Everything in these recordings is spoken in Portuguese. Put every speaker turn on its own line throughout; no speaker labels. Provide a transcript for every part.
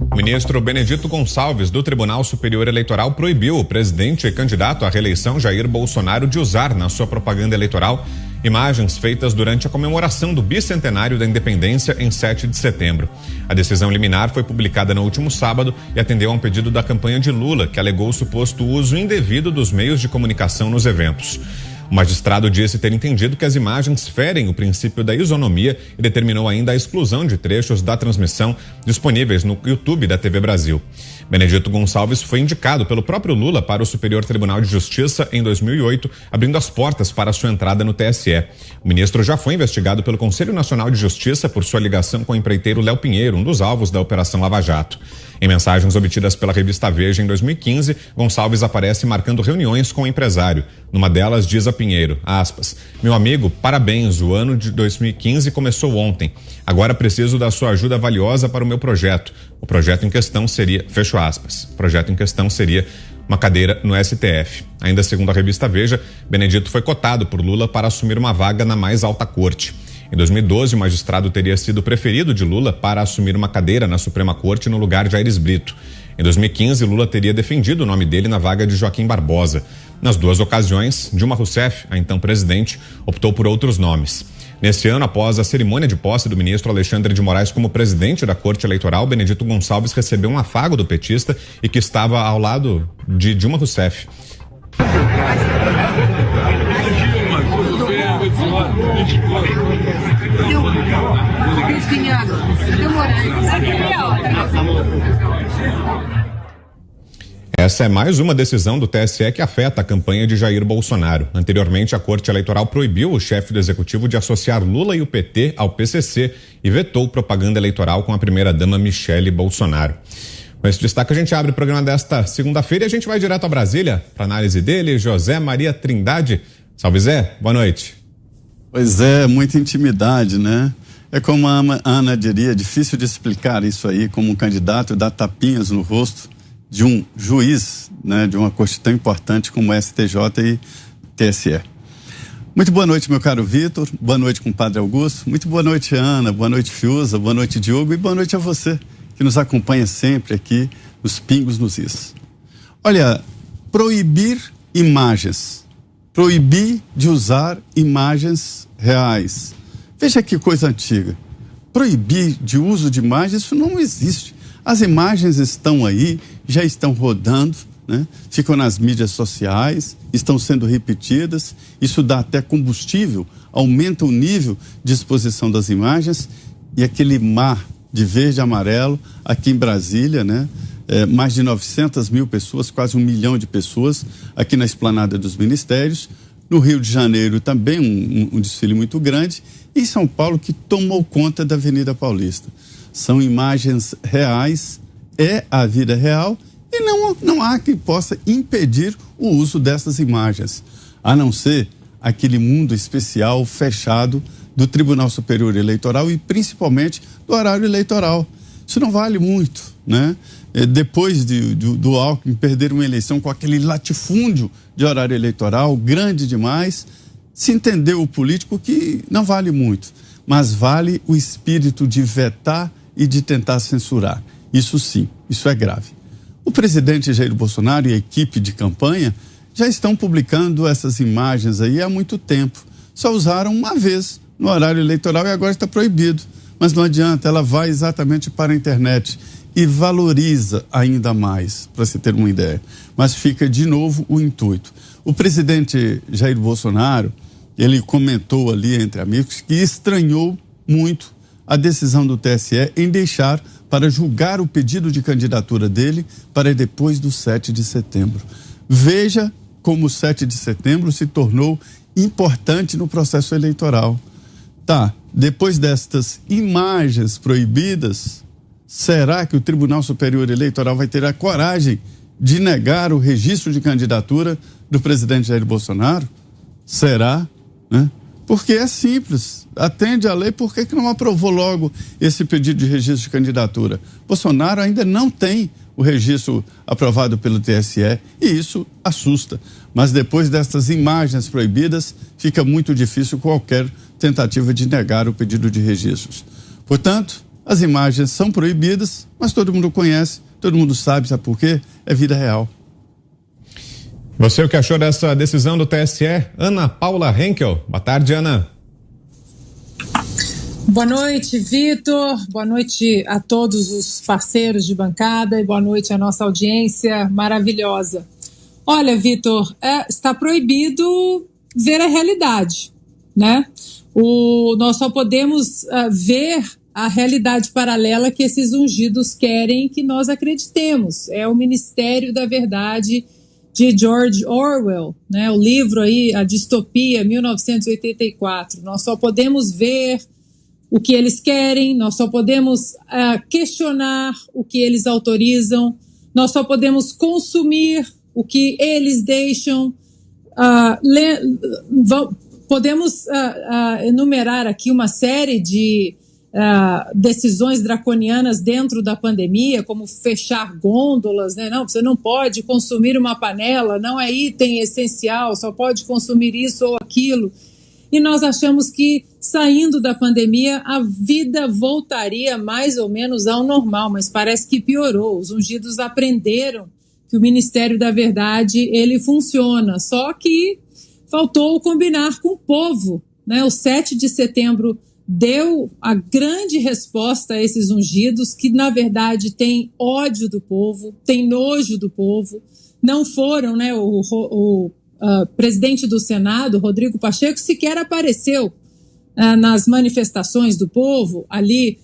O ministro Benedito Gonçalves, do Tribunal Superior Eleitoral, proibiu o presidente e candidato à reeleição Jair Bolsonaro de usar na sua propaganda eleitoral imagens feitas durante a comemoração do bicentenário da independência em 7 de setembro. A decisão liminar foi publicada no último sábado e atendeu a um pedido da campanha de Lula, que alegou o suposto uso indevido dos meios de comunicação nos eventos. O magistrado disse ter entendido que as imagens ferem o princípio da isonomia e determinou ainda a exclusão de trechos da transmissão disponíveis no YouTube da TV Brasil. Benedito Gonçalves foi indicado pelo próprio Lula para o Superior Tribunal de Justiça em 2008, abrindo as portas para sua entrada no TSE. O ministro já foi investigado pelo Conselho Nacional de Justiça por sua ligação com o empreiteiro Léo Pinheiro, um dos alvos da Operação Lava Jato. Em mensagens obtidas pela revista Veja em 2015, Gonçalves aparece marcando reuniões com o empresário. Numa delas, diz a Pinheiro, aspas, meu amigo, parabéns, o ano de 2015 começou ontem. Agora preciso da sua ajuda valiosa para o meu projeto. O projeto em questão seria, fecho aspas, o projeto em questão seria uma cadeira no STF. Ainda segundo a revista Veja, Benedito foi cotado por Lula para assumir uma vaga na mais alta corte. Em 2012, o magistrado teria sido preferido de Lula para assumir uma cadeira na Suprema Corte no lugar de Aires Brito. Em 2015, Lula teria defendido o nome dele na vaga de Joaquim Barbosa. Nas duas ocasiões, Dilma Rousseff, a então presidente, optou por outros nomes. Nesse ano, após a cerimônia de posse do ministro Alexandre de Moraes como presidente da Corte Eleitoral, Benedito Gonçalves recebeu um afago do petista e que estava ao lado de Dilma Rousseff. Essa é mais uma decisão do TSE que afeta a campanha de Jair Bolsonaro. Anteriormente, a Corte Eleitoral proibiu o chefe do Executivo de associar Lula e o PT ao PCC e vetou propaganda eleitoral com a primeira-dama Michele Bolsonaro. Com esse destaque, a gente abre o programa desta segunda-feira e a gente vai direto a Brasília para análise dele, José Maria Trindade. Salve, Zé, boa noite.
Pois é, muita intimidade, né? É como a Ana diria, difícil de explicar isso aí, como um candidato dar tapinhas no rosto de um juiz, né, de uma corte tão importante como o STJ e TSE. Muito boa noite, meu caro Vitor, boa noite, compadre Augusto, muito boa noite, Ana, boa noite, Fiuza, boa noite, Diogo, e boa noite a você, que nos acompanha sempre aqui nos Pingos nos Is. Olha, proibir imagens, proibir de usar imagens reais. Veja que coisa antiga. Proibir de uso de imagens, isso não existe. As imagens estão aí, já estão rodando, né? Ficam nas mídias sociais, estão sendo repetidas, isso dá até combustível, aumenta o nível de exposição das imagens e aquele mar de verde e amarelo aqui em Brasília, né? Mais de 900 mil pessoas, quase 1 milhão de pessoas aqui na Esplanada dos Ministérios. No Rio de Janeiro também um desfile muito grande. E em São Paulo, que tomou conta da Avenida Paulista. São imagens reais, é a vida real e não há quem possa impedir o uso dessas imagens, a não ser aquele mundo especial fechado do Tribunal Superior Eleitoral e principalmente do horário eleitoral. Isso não vale muito, né? Depois do Alckmin perder uma eleição com aquele latifúndio de horário eleitoral grande demais, se entendeu o político que não vale muito, mas vale o espírito de vetar e de tentar censurar. Isso sim, isso é grave. O presidente Jair Bolsonaro e a equipe de campanha já estão publicando essas imagens aí há muito tempo. Só usaram uma vez no horário eleitoral e agora está proibido. Mas não adianta, ela vai exatamente para a internet e valoriza ainda mais, para se ter uma ideia. Mas fica de novo o intuito. O presidente Jair Bolsonaro, ele comentou ali entre amigos que estranhou muito a decisão do TSE em deixar para julgar o pedido de candidatura dele para depois do 7 de setembro. Veja como o 7 de setembro se tornou importante no processo eleitoral. Tá, depois destas imagens proibidas, será que o Tribunal Superior Eleitoral vai ter a coragem de negar o registro de candidatura do presidente Jair Bolsonaro? Será, né? Porque é simples, atende à lei, por que não aprovou logo esse pedido de registro de candidatura? Bolsonaro ainda não tem o registro aprovado pelo TSE e isso assusta. Mas depois dessas imagens proibidas, fica muito difícil qualquer tentativa de negar o pedido de registros. Portanto, As imagens são proibidas, mas todo mundo conhece, todo mundo sabe por quê? É vida real.
Você, o que achou dessa decisão do TSE? Ana Paula Henkel. Boa tarde, Ana.
Boa noite, Vitor. Boa noite a todos os parceiros de bancada e boa noite à nossa audiência maravilhosa. Olha, Vitor, está proibido ver a realidade, né? Nós só podemos ver a realidade paralela que esses ungidos querem que nós acreditemos. É o Ministério da Verdade de George Orwell, né? O livro aí, A Distopia, 1984. Nós só podemos ver o que eles querem, nós só podemos questionar o que eles autorizam, nós só podemos consumir o que eles deixam. Podemos enumerar aqui uma série de decisões draconianas dentro da pandemia, como fechar gôndolas, né? Não, você não pode consumir uma panela, não é item essencial, só pode consumir isso ou aquilo. E nós achamos que, saindo da pandemia, a vida voltaria mais ou menos ao normal, mas parece que piorou. Os ungidos aprenderam que o Ministério da Verdade, ele funciona, só que faltou combinar com o povo, né? O 7 de setembro deu a grande resposta a esses ungidos, que, na verdade, têm ódio do povo, têm nojo do povo, não foram, né? O presidente do Senado, Rodrigo Pacheco, sequer apareceu nas manifestações do povo, ali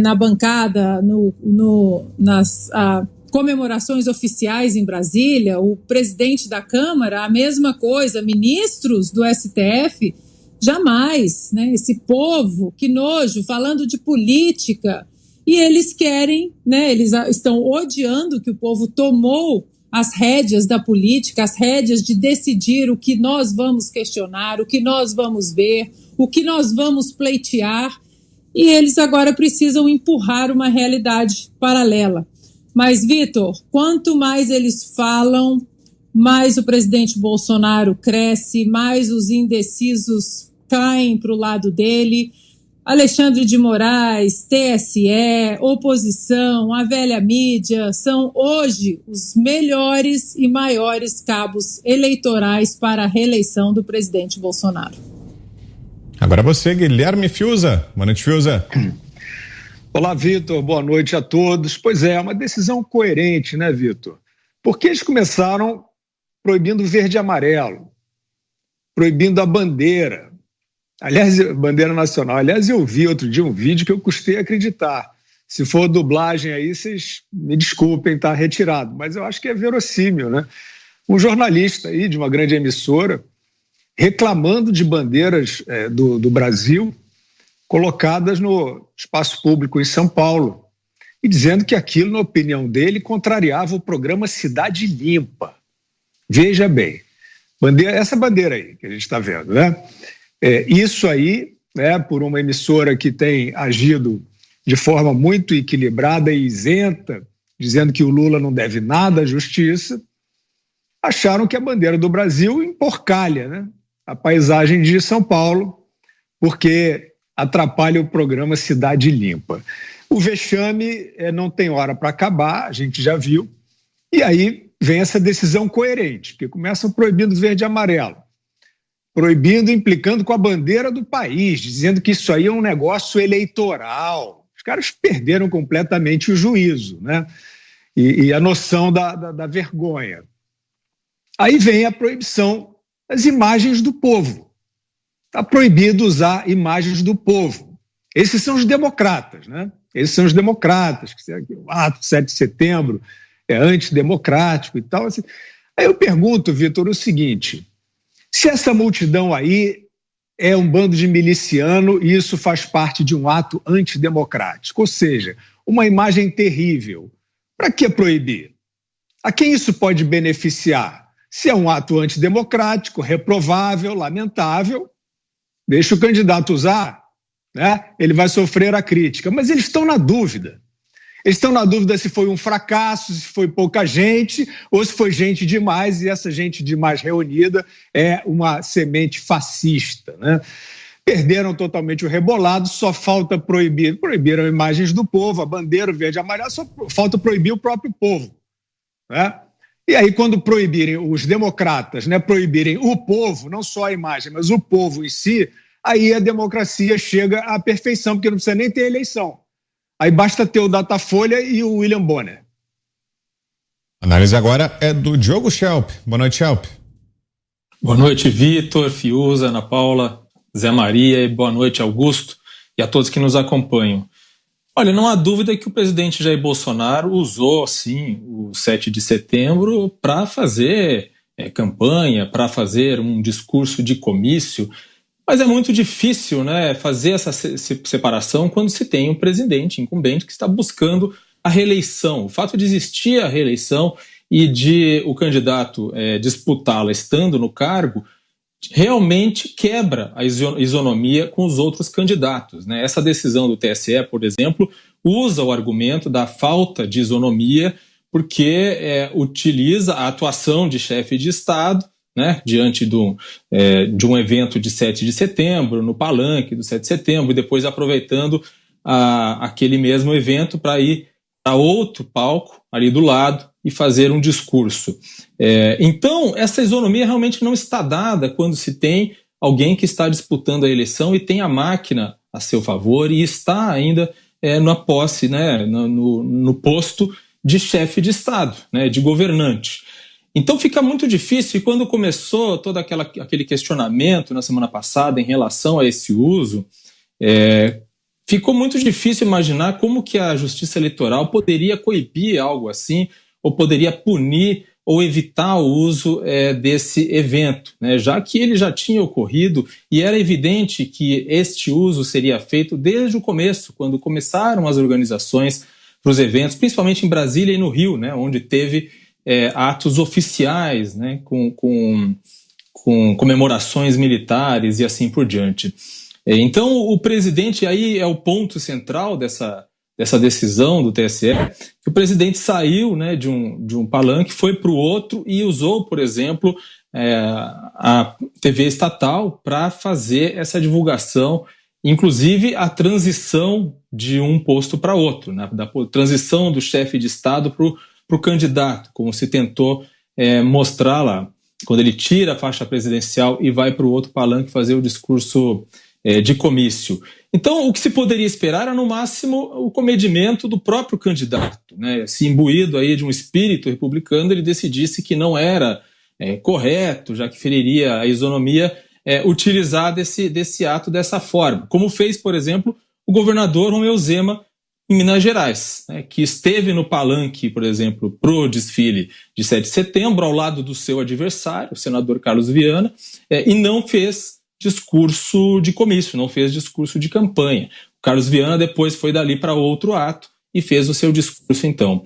na bancada, nas comemorações oficiais em Brasília. O presidente da Câmara, a mesma coisa, ministros do STF, jamais, né? Esse povo, que nojo, falando de política, e eles querem, né? Eles estão odiando que o povo tomou as rédeas da política, as rédeas de decidir o que nós vamos questionar, o que nós vamos ver, o que nós vamos pleitear, e eles agora precisam empurrar uma realidade paralela. Mas, Vitor, quanto mais eles falam, mais o presidente Bolsonaro cresce, mais os indecisos caem para o lado dele. Alexandre de Moraes, TSE, oposição, a velha mídia, são hoje os melhores e maiores cabos eleitorais para a reeleição do presidente Bolsonaro.
Agora você, Guilherme Fiuza. Boa noite, Fiuza.
Olá, Vitor. Boa noite a todos. Pois é uma decisão coerente, né, Vitor? Porque eles começaram proibindo verde e amarelo, proibindo a bandeira. Aliás, bandeira nacional. Aliás, eu vi outro dia um vídeo que eu custei acreditar. Se for dublagem aí, vocês me desculpem, tá retirado. Mas eu acho que é verossímil, né? Um jornalista aí de uma grande emissora reclamando de bandeiras do Brasil colocadas no espaço público em São Paulo e dizendo que aquilo, na opinião dele, contrariava o programa Cidade Limpa. Veja bem, essa bandeira aí que a gente está vendo, né? Isso aí, né, por uma emissora que tem agido de forma muito equilibrada e isenta, dizendo que o Lula não deve nada à justiça, acharam que a bandeira do Brasil emporcalha, né, a paisagem de São Paulo, porque atrapalha o programa Cidade Limpa. O vexame não tem hora para acabar, a gente já viu, e aí vem essa decisão coerente, que começam proibindo verde e amarelo, proibindo, implicando com a bandeira do país, dizendo que isso aí é um negócio eleitoral. Os caras perderam completamente o juízo, né? E a noção da vergonha. Aí vem a proibição das imagens do povo. Está proibido usar imagens do povo. Esses são os democratas, né? Esses são os democratas, que o ato 7 de setembro é antidemocrático e tal. Assim. Aí eu pergunto, Vitor, o seguinte: se essa multidão aí é um bando de miliciano e isso faz parte de um ato antidemocrático, ou seja, uma imagem terrível, para que proibir? A quem isso pode beneficiar? Se é um ato antidemocrático, reprovável, lamentável, deixa o candidato usar, né? Ele vai sofrer a crítica, mas eles estão na dúvida. Eles estão na dúvida se foi um fracasso, se foi pouca gente ou se foi gente demais, e essa gente demais reunida é uma semente fascista, né? perderam totalmente o rebolado, só falta proibiram imagens do povo, a bandeira verde e amarela, só falta proibir o próprio povo, né? E aí, quando proibirem os democratas, né, proibirem o povo, não só a imagem, mas o povo em si, aí a democracia chega à perfeição, porque não precisa nem ter eleição. Aí basta ter o Datafolha e o William Bonner.
A análise agora é do Diogo Schelp. Boa noite, Schelp.
Boa noite, Vitor, Fiuza, Ana Paula, Zé Maria, e boa noite, Augusto, e a todos que nos acompanham. Olha, não há dúvida que o presidente Jair Bolsonaro usou, sim, o 7 de setembro para fazer campanha, para fazer um discurso de comício, mas é muito difícil, né, fazer essa separação quando se tem um presidente incumbente que está buscando a reeleição. O fato de existir a reeleição e de o candidato disputá-la estando no cargo realmente quebra a isonomia com os outros candidatos, né? Essa decisão do TSE, por exemplo, usa o argumento da falta de isonomia porque utiliza a atuação de chefe de Estado, né, diante de um evento de 7 de setembro, no palanque do 7 de setembro, e depois aproveitando aquele mesmo evento para ir para outro palco ali do lado e fazer um discurso. Então, essa isonomia realmente não está dada quando se tem alguém que está disputando a eleição e tem a máquina a seu favor e está ainda na posse, né, no posto de chefe de Estado, né, de governante. Então fica muito difícil, e quando começou todo aquele questionamento na semana passada em relação a esse uso, ficou muito difícil imaginar como que a Justiça Eleitoral poderia coibir algo assim, ou poderia punir ou evitar o uso desse evento, né? Já que ele já tinha ocorrido e era evidente que este uso seria feito desde o começo, quando começaram as organizações para os eventos, principalmente em Brasília e no Rio, né, onde teve atos oficiais, né, com comemorações militares e assim por diante. Então, o presidente, aí é o ponto central dessa decisão do TSE, que o presidente saiu, né, de um palanque, foi para o outro e usou, por exemplo, a TV estatal para fazer essa divulgação, inclusive a transição de um posto para outro, né, da transição do chefe de Estado para o candidato, como se tentou mostrar lá, quando ele tira a faixa presidencial e vai para o outro palanque fazer o discurso de comício. Então, o que se poderia esperar era, no máximo, o comedimento do próprio candidato, né? Se imbuído aí de um espírito republicano, ele decidisse que não era correto, já que feriria a isonomia, utilizar desse ato dessa forma. Como fez, por exemplo, o governador Romeu Zema em Minas Gerais, né? Que esteve no palanque, por exemplo, para o desfile de 7 de setembro, ao lado do seu adversário, o senador Carlos Viana, e não fez discurso de comício, não fez discurso de campanha. O Carlos Viana depois foi dali para outro ato e fez o seu discurso, então.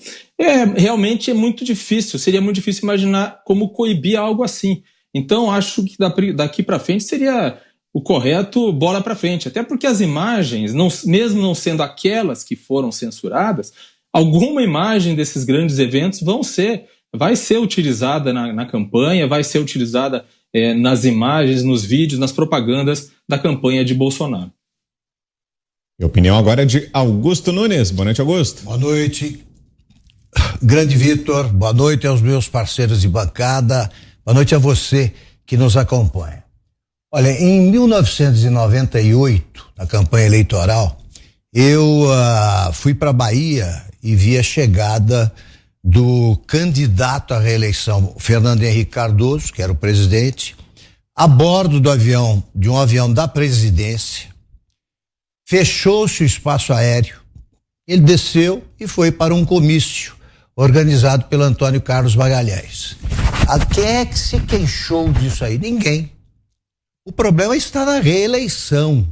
Realmente é muito difícil, seria muito difícil imaginar como coibir algo assim. Então, acho que daqui para frente seria o correto bola para frente, até porque as imagens, mesmo não sendo aquelas que foram censuradas, alguma imagem desses grandes eventos vai ser utilizada na campanha, vai ser utilizada nas imagens, nos vídeos, nas propagandas da campanha de Bolsonaro.
E a opinião agora é de Augusto Nunes. Boa noite, Augusto.
Boa noite, grande Vitor. Boa noite aos meus parceiros de bancada. Boa noite a você que nos acompanha. Olha, em 1998, na campanha eleitoral, eu fui para a Bahia e vi a chegada do candidato à reeleição, Fernando Henrique Cardoso, que era o presidente, a bordo de um avião da presidência. Fechou-se o espaço aéreo, ele desceu e foi para um comício organizado pelo Antônio Carlos Magalhães. Quem é que se queixou disso aí? Ninguém. O problema está na reeleição,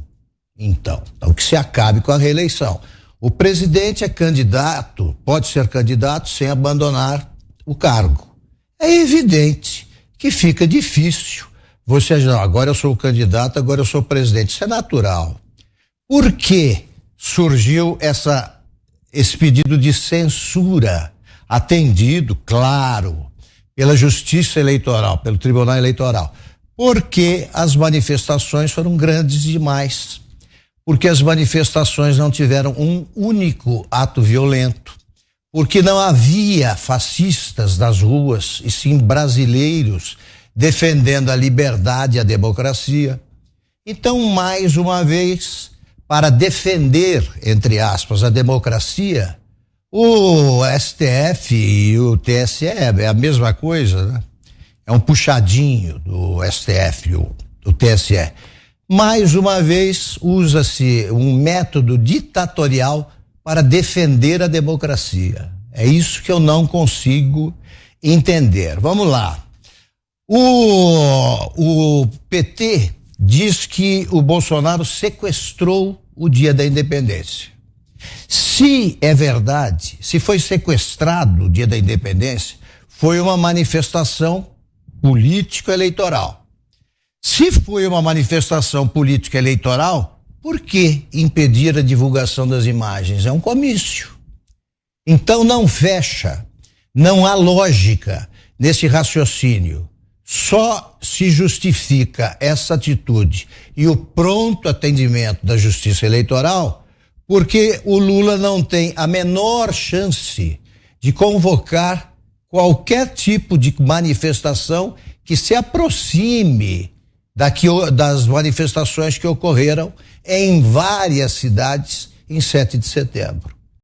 então que se acabe com a reeleição. O presidente é candidato, pode ser candidato sem abandonar o cargo. É evidente que fica difícil você dizer, agora eu sou o candidato, agora eu sou o presidente. Isso é natural. Por que surgiu esse pedido de censura, atendido, claro, pela Justiça Eleitoral, pelo Tribunal Eleitoral? porque as manifestações foram grandes demais, porque as manifestações não tiveram um único ato violento, porque não havia fascistas nas ruas, e sim brasileiros defendendo a liberdade e a democracia. Então, mais uma vez, para defender, entre aspas, a democracia, o STF e o TSE é a mesma coisa, né? É um puxadinho do STF, do TSE. Mais uma vez, usa-se um método ditatorial para defender a democracia. É isso que eu não consigo entender. Vamos lá. O PT diz que o Bolsonaro sequestrou o Dia da Independência. Se é verdade, se foi sequestrado o Dia da Independência, foi uma manifestação político-eleitoral. Se foi uma manifestação político-eleitoral, por que impedir a divulgação das imagens? É um comício. Então não fecha, não há lógica nesse raciocínio. Só se justifica essa atitude e o pronto atendimento da Justiça Eleitoral porque o Lula não tem a menor chance de convocar qualquer tipo de manifestação que se aproxime das manifestações que ocorreram em várias cidades em 7 de setembro.